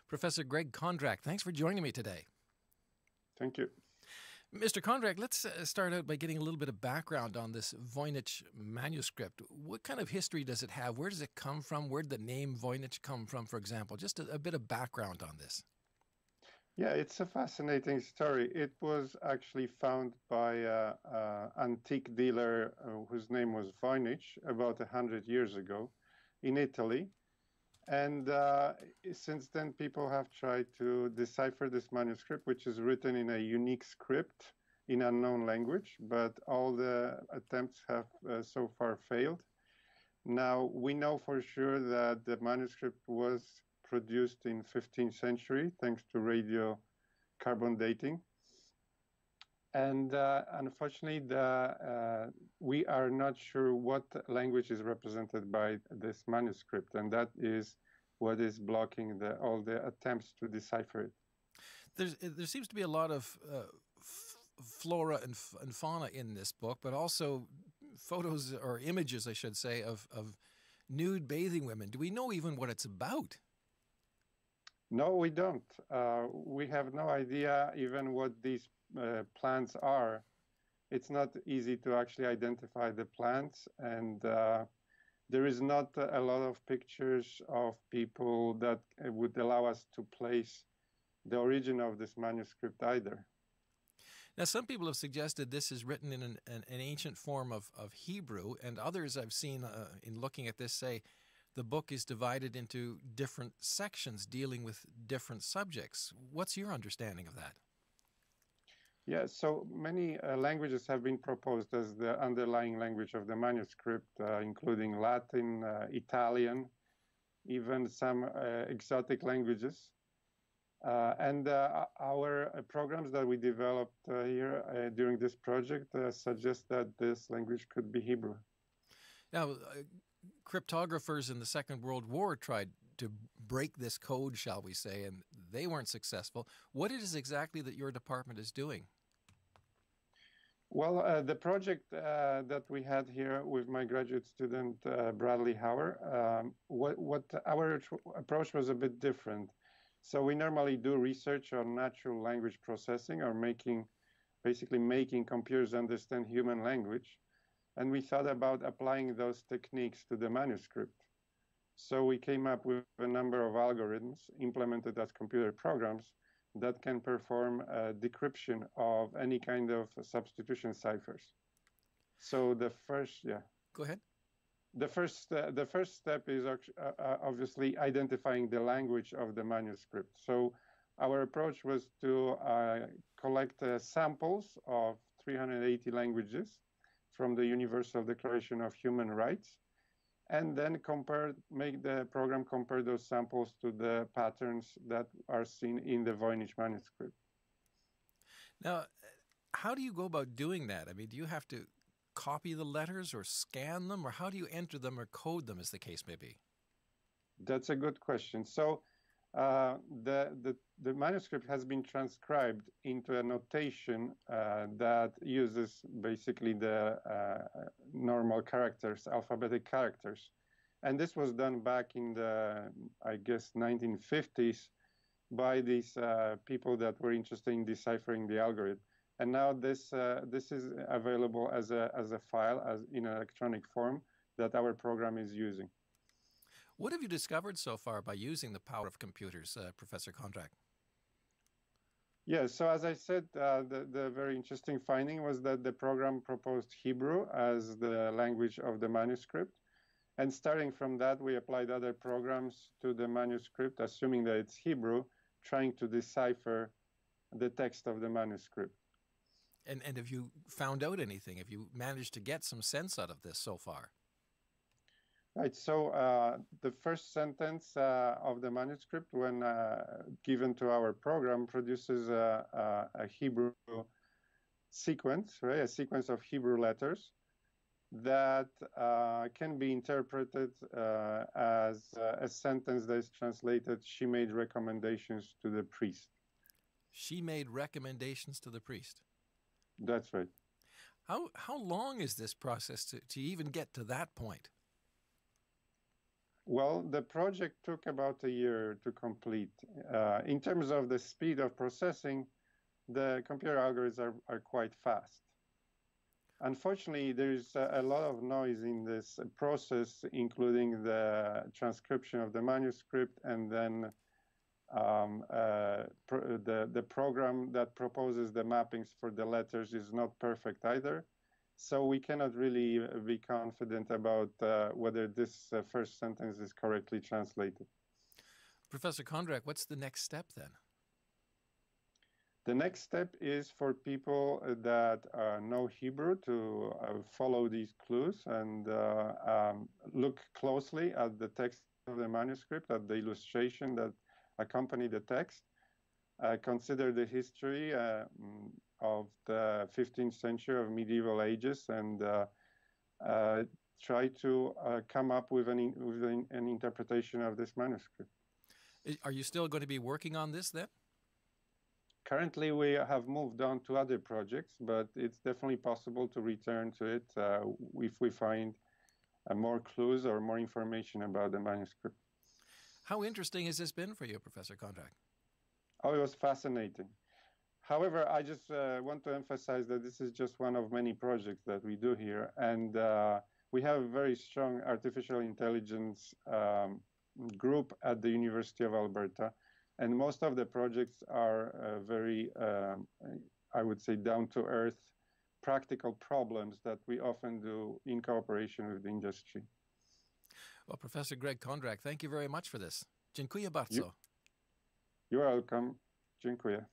Professor Greg Kondrak, thanks for joining me today. Thank you. Mr. Kondrak, let's start out by getting a little bit of background on this Voynich manuscript. What kind of history does it have? Where does it come from? Where did the name Voynich come from, for example? Just a bit of background on this. Yeah, it's a fascinating story. It was actually found by an antique dealer whose name was Voynich about 100 years ago in Italy. And since then, people have tried to decipher this manuscript, which is written in a unique script in unknown language, but all the attempts have so far failed. Now, we know for sure that the manuscript was produced in 15th century, thanks to radiocarbon dating. And unfortunately, we are not sure what language is represented by this manuscript, and that is what is blocking all the attempts to decipher it. There seems to be a lot of flora and fauna in this book, but also photos or images, I should say, of nude bathing women. Do we know even what it's about? No, we don't. We have no idea even what these plants are. It's not easy to actually identify the plants, and there is not a lot of pictures of people that would allow us to place the origin of this manuscript either. Now, some people have suggested this is written in an ancient form of Hebrew, and others I've seen in looking at this say the book is divided into different sections dealing with different subjects. What's your understanding of that? Yeah, so many languages have been proposed as the underlying language of the manuscript, including Latin, Italian, even some exotic languages. And our programs that we developed here during this project suggest that this language could be Hebrew. Now, cryptographers in the Second World War tried to break this code, shall we say, and they weren't successful. What is it exactly that your department is doing? Well, the project that we had here with my graduate student, Bradley Hauer, what our approach was a bit different. So we normally do research on natural language processing, or basically making computers understand human language. And we thought about applying those techniques to the manuscript. So we came up with a number of algorithms implemented as computer programs that can perform decryption of any kind of substitution ciphers. So the first, Go ahead. The first step is obviously identifying the language of the manuscript. So our approach was to collect samples of 380 languages from the Universal Declaration of Human Rights, and then make the program compare those samples to the patterns that are seen in the Voynich manuscript. Now, how do you go about doing that? I mean, do you have to copy the letters or scan them, or how do you enter them or code them, as the case may be? That's a good question. So the manuscript has been transcribed into a notation that uses basically the normal characters, alphabetic characters. And this was done back in the, I guess, 1950s by these people that were interested in deciphering the algorithm. And now this is available as a file, in an electronic form that our program is using. What have you discovered so far by using the power of computers, Professor Kondrak? Yeah, so as I said, the very interesting finding was that the program proposed Hebrew as the language of the manuscript. And starting from that, we applied other programs to the manuscript, assuming that it's Hebrew, trying to decipher the text of the manuscript. And have you found out anything? Have you managed to get some sense out of this so far? Right, so the first sentence of the manuscript, when given to our program, produces a Hebrew sequence, right? A sequence of Hebrew letters that can be interpreted as a sentence that is translated, "She made recommendations to the priest." She made recommendations to the priest. That's right. How long is this process to even get to that point? Well, the project took about a year to complete. In terms of the speed of processing, the computer algorithms are quite fast. Unfortunately, there's a lot of noise in this process, including the transcription of the manuscript, and then the program that proposes the mappings for the letters is not perfect either. So we cannot really be confident about whether this first sentence is correctly translated. Professor Kondrak, what's the next step then? The next step is for people that know Hebrew to follow these clues and look closely at the text of the manuscript, at the illustration that accompany the text, consider the history of the 15th century of medieval ages, and try to come up with an interpretation of this manuscript. Are you still going to be working on this then? Currently, we have moved on to other projects, but it's definitely possible to return to it if we find more clues or more information about the manuscript. How interesting has this been for you, Professor Kondrak? Oh, it was fascinating. However, I just want to emphasize that this is just one of many projects that we do here, and we have a very strong artificial intelligence group at the University of Alberta. And most of the projects are very, I would say, down-to-earth, practical problems that we often do in cooperation with the industry. Well, Professor Greg Kondrak, thank you very much for this. Dziękuję bardzo. You're welcome. Dziękuję.